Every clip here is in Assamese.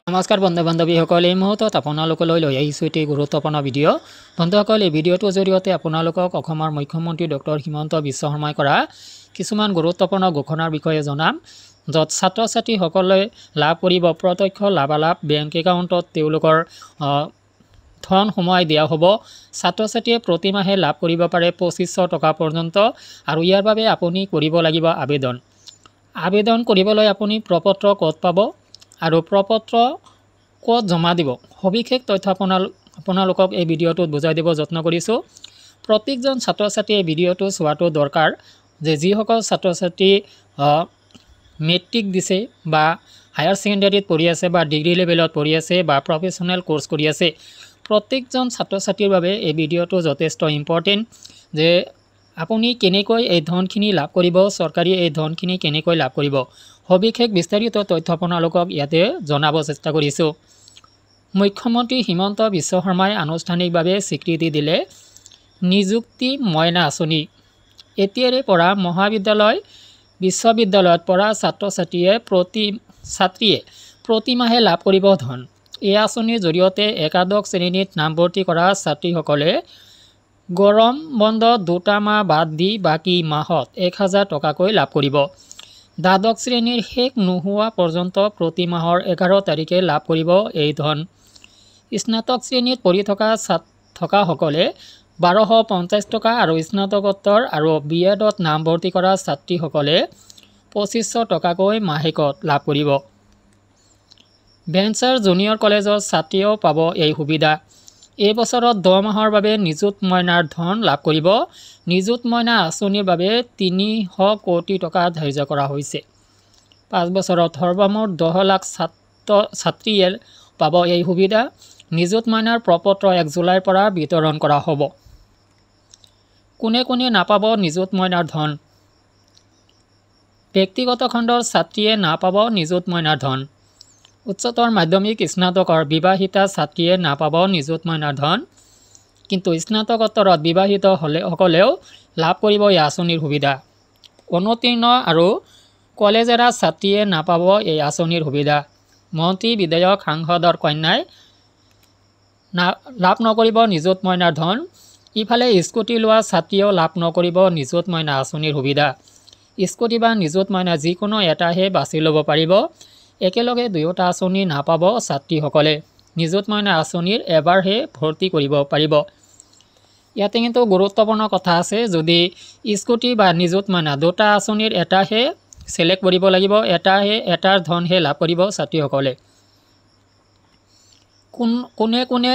নমস্কাৰ বন্ধু বান্ধৱীসকল, এই মুহূৰ্তত আপোনালোকলৈ লৈ আহিছোঁ এটি গুৰুত্বপূৰ্ণ ভিডিঅ'। বন্ধুসকল, এই ভিডিঅ'টোৰ জৰিয়তে আপোনালোকক অসমৰ মুখ্যমন্ত্ৰী ডক্টৰ হিমন্ত বিশ্ব শৰ্মাই কৰা কিছুমান গুৰুত্বপূৰ্ণ ঘোষণাৰ বিষয়ে জনাম, য'ত ছাত্ৰ ছাত্ৰীসকলে লাভ কৰিব প্ৰত্যক্ষ লাভালাভ। বেংক একাউণ্টত তেওঁলোকৰ ধন সোমোৱাই দিয়া হ'ব। ছাত্ৰ ছাত্ৰীয়ে প্ৰতিমাহে লাভ কৰিব পাৰে 2500 টকা পৰ্যন্ত, আৰু ইয়াৰ বাবে আপুনি কৰিব লাগিব আবেদন কৰিবলৈ আপুনি প্ৰপত্ৰ ক'ত পাব আৰু প্ৰপত্ৰ ক'ত জমা দিব, সবিশেষ তথ্য আপোনালোকক এই ভিডিঅ'টোত বুজাই দিব যত্ন কৰিছোঁ। প্ৰত্যেকজন ছাত্ৰ ছাত্ৰীয়ে এই ভিডিঅ'টো চোৱাটো দৰকাৰ, যে যিসকল ছাত্ৰ ছাত্ৰী মেট্ৰিক দিছে বা হায়াৰ ছেকেণ্ডেৰীত পঢ়ি আছে বা ডিগ্ৰী লেভেলত পঢ়ি আছে বা প্ৰফেশ্যনেল কোৰ্চ কৰি আছে, প্ৰত্যেকজন ছাত্ৰ ছাত্ৰীৰ বাবে এই ভিডিঅ'টো যথেষ্ট ইম্পৰ্টেণ্ট, যে আপুনি কেনেকৈ এই ধনখিনি লাভ কৰিব, চৰকাৰী এই ধনখিনি কেনেকৈ লাভ কৰিব, সবিশেষ বিস্তাৰিত তথ্য আপোনালোকক ইয়াতে জনাব চেষ্টা কৰিছোঁ। মুখ্যমন্ত্ৰী হিমন্ত বিশ্ব শৰ্মাই আনুষ্ঠানিকভাৱে স্বীকৃতি দিলে নিযুক্তি মইনা আঁচনি। এতিয়াৰে পৰা মহাবিদ্যালয় বিশ্ববিদ্যালয়ত পঢ়া ছাত্ৰ ছাত্ৰীয়ে প্ৰতিমাহে লাভ কৰিব ধন। এই আঁচনিৰ জৰিয়তে একাদশ শ্ৰেণীত নামভৰ্তি কৰা ছাত্ৰীসকলে গৰম বন্ধ 2টা মাহ বাদ দি বাকী মাহত 1000 টকাকৈ লাভ কৰিব। দ্বাদশ শ্ৰেণীৰ শেষ নোহোৱা পৰ্যন্ত প্ৰতি মাহৰ 11 তাৰিখে লাভ কৰিব এই ধন। স্নাতক শ্ৰেণীত পঢ়ি থকাসকলে 1250 টকা আৰু স্নাতকোত্তৰ আৰু BEdত নামভৰ্তি কৰা ছাত্ৰীসকলে 2500 টকাকৈ মাহেকত লাভ কৰিব। ভেঞ্চাৰ জুনিয়ৰ কলেজৰ ছাত্ৰীয়েও পাব এই সুবিধা। এই বছৰত 10 মাহৰ বাবে নিযুত মইনাৰ ধন লাভ কৰিব। নিযুত মইনা আঁচনিৰ বাবে 300 কোটি টকা ধাৰ্য কৰা হৈছে। 5 বছৰত সৰ্বমুঠ 10 লাখ ছাত্ৰীয়ে পাব এই সুবিধা। নিযুত মইনাৰ প্ৰপত্ৰ 1 জুলাইৰ পৰা বিতৰণ কৰা হ'ব। কোনে কোনে নাপাব নিযুত মইনাৰ ধন? ব্যক্তিগত খণ্ডৰ ছাত্ৰীয়ে নাপাব নিযুত মইনাৰ ধন। উচ্চতৰ মাধ্যমিক স্নাতকৰ বিবাহিতা ছাত্ৰীয়ে নাপাব নিযুত মইনাৰ ধন, কিন্তু স্নাতকোত্তৰত বিবাহিত সকলেও লাভ কৰিব এই আঁচনিৰ সুবিধা। অনুত্তীৰ্ণ আৰু কলেজ এৰা ছাত্ৰীয়ে নাপাব এই আঁচনিৰ সুবিধা। মন্ত্ৰী বিধায়ক সাংসদৰ কন্যাই লাভ নকৰিব নিযুত মইনাৰ ধন। ইফালে স্কুটি লোৱা ছাত্ৰীয়েও লাভ নকৰিব নিযুত মইনা আঁচনিৰ সুবিধা। স্কুটি বা নিযুত মইনা যিকোনো এটাহে বাছি ল'ব পাৰিব। একেলগে দুয়োটা আঁচনি নাপাব ছাত্ৰীসকলে। নিযুত মইনা আঁচনিৰ এবাৰহে ভৰ্তি কৰিব পাৰিব। ইয়াতে কিন্তু গুৰুত্বপূৰ্ণ কথা আছে, যদি স্কুটি বা নিযুত মইনা দুটা আঁচনিৰ এটাহে চিলেক্ট কৰিব লাগিব, এটাৰ ধনহে লাভ কৰিব ছাত্ৰীসকলে। কোনে কোনে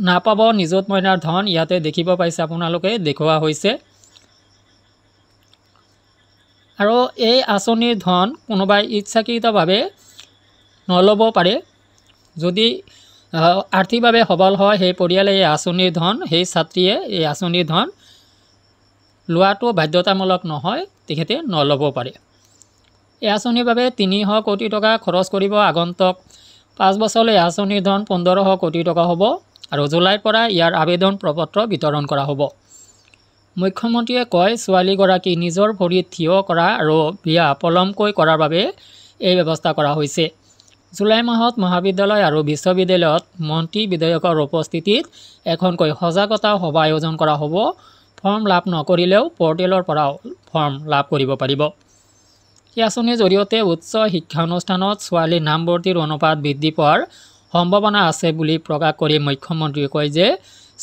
নাপাব নিযুত মইনাৰ ধন ইয়াতে দেখিব পাইছে আপোনালোকে, দেখুওৱা হৈছে। আৰু এই আঁচনিৰ ধন কোনোবাই ইচ্ছাকৃতভাৱে নল'ব পাৰে। যদি আৰ্থিকভাৱে সবল হয় সেই পৰিয়ালে এই আঁচনিৰ ধন, সেই ছাত্ৰীয়ে এই আঁচনিৰ ধন লোৱাটো বাধ্যতামূলক নহয়, তেখেতে নল'ব পাৰে। এই আঁচনিৰ বাবে 300 কোটি টকা খৰচ কৰিব। আগন্তুক 5 বছৰলৈ এই আঁচনিৰ ধন 1500 কোটি টকা হ'ব, আৰু জুলাইৰ পৰা ইয়াৰ আবেদন প্ৰপত্ৰ বিতৰণ কৰা হ'ব। মুখ্যমন্ত্ৰীয়ে কয়, ছোৱালীগৰাকী নিজৰ ভৰিত থিয় কৰা আৰু বিয়া পলমকৈ কৰাৰ বাবে এই ব্যৱস্থা কৰা হৈছে। জুলাই মাহত মহাবিদ্যালয় আৰু বিশ্ববিদ্যালয়ত মন্ত্ৰী বিধায়কৰ উপস্থিতিত এখনকৈ সজাগতা সভা আয়োজন কৰা হ'ব। ফৰ্ম লাভ নকৰিলেও পৰ্টেলৰ পৰাও ফৰ্ম লাভ কৰিব পাৰিব। এই আঁচনিৰ জৰিয়তে উচ্চ শিক্ষানুষ্ঠানত ছোৱালীৰ নামভৰ্তিৰ অনুপাত বৃদ্ধি পোৱাৰ সম্ভাৱনা আছে বুলি প্ৰকাশ কৰি মুখ্যমন্ত্ৰীয়ে কয় যে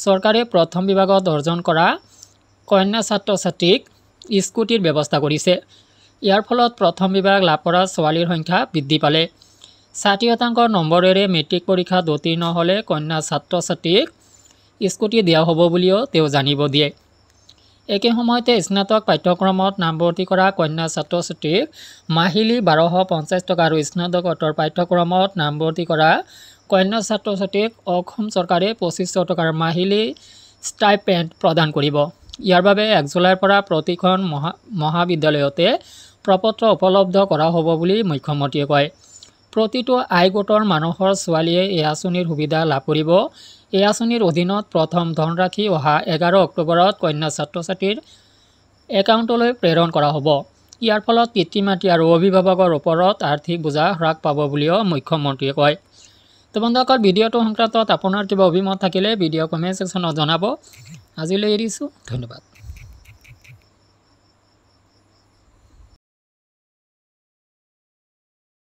চৰকাৰে প্ৰথম বিভাগত অৰ্জন কৰা কন্যা ছাত্ৰ ছাত্ৰীক স্কুটিৰ ব্যৱস্থা কৰিছে। ইয়াৰ ফলত প্ৰথম বিভাগ লাভ কৰা ছোৱালীৰ সংখ্যা বৃদ্ধি পালে। 60% নম্বৰেৰে মেট্ৰিক পৰীক্ষাত উত্তীৰ্ণ হ'লে কন্যা ছাত্ৰ ছাত্ৰীক স্কুটি দিয়া হ'ব বুলিও তেওঁ জানিব দিয়ে। একে সময়তে স্নাতক পাঠ্যক্ৰমত নামভৰ্তি কৰা কন্যা ছাত্ৰ ছাত্ৰীক মাহিলী 1250 টকা আৰু স্নাতকোত্তৰ পাঠ্যক্ৰমত নামভৰ্তি কৰা কন্যা ছাত্ৰ ছাত্ৰীক অসম চৰকাৰে 2500 টকাৰ মাহিলী ষ্টাইপেণ্ড প্ৰদান কৰিব। ইয়াৰ বাবে 1 জুলাইৰ পৰা প্ৰতিখন মহাবিদ্যালয়তে প্ৰপত্ৰ উপলব্ধ কৰা হ'ব বুলি মুখ্যমন্ত্ৰীয়ে কয়। প্ৰতিটো আয় গোটৰ মানুহৰ ছোৱালীয়ে এই আঁচনিৰ সুবিধা লাভ কৰিব। এই আঁচনিৰ অধীনত প্ৰথম ধনৰাশি অহা 11 অক্টোবৰত কন্যা ছাত্ৰ ছাত্ৰীৰ একাউণ্টলৈ প্ৰেৰণ কৰা হ'ব। ইয়াৰ ফলত পিতৃ মাতৃ আৰু অভিভাৱকৰ ওপৰত আৰ্থিক বোজা হ্ৰাস পাব বুলিও মুখ্যমন্ত্ৰীয়ে কয়। তো বন্ধুসকল ভিডিঅ'টো সংক্ৰান্তত আপোনাৰ কিবা অভিমত থাকিলে ভিডিঅ' কমেণ্ট ছেকশ্যনত জনাব। আজিলৈ এৰিছোঁ, ধন্যবাদ।